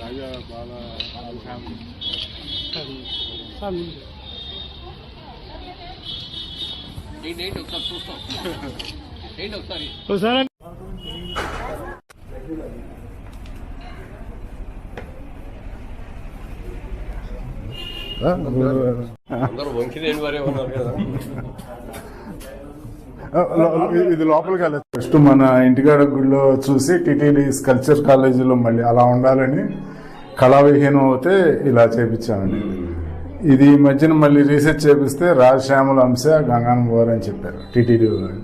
రాజా బాల family ఏంటి ఒకసారి చూస్తాం ఏంటి ఒకసారి అందరూ వంకిదేని వారే ఉన్నారు కదా. ఇది లోపలికి వెళ్ళచ్చు. ఫస్ట్ మన ఇంటికాడ గుడిలో చూసి టిటిడి కల్చర్ కాలేజీలో మళ్ళీ అలా ఉండాలని కళావిహీనం అవుతే ఇలా చేపించామండి. ఇది ఈ మధ్యన మళ్ళీ రీసెర్చ్ చేపిస్తే రాజశ్యామల అంశ గంగానం వారు అని చెప్పారు టిటిడి వాళ్ళు.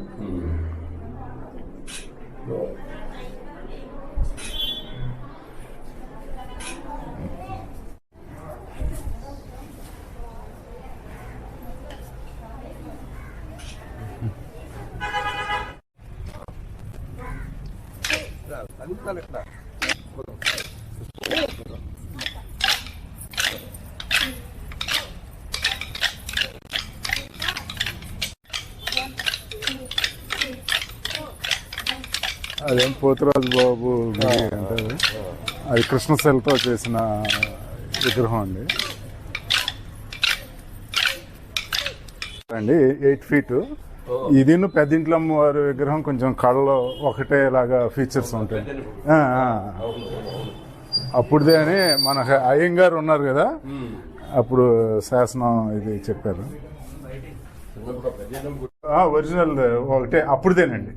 అదేం పోతురాజు బాబు అంటే అది కృష్ణశైలతో చేసిన విగ్రహం అండి 8 feet. ఇది పెద్దింట్లమ్మ వారి విగ్రహం కొంచెం కళ్ళలో ఒకటేలాగా ఫీచర్స్ ఉంటాయి. అప్పుడుదే అని మన అయ్యంగారు ఉన్నారు కదా, అప్పుడు శాసనం ఇది చెప్పారు. ఒరిజినల్ ఒకటే అప్పుడుదేనండి.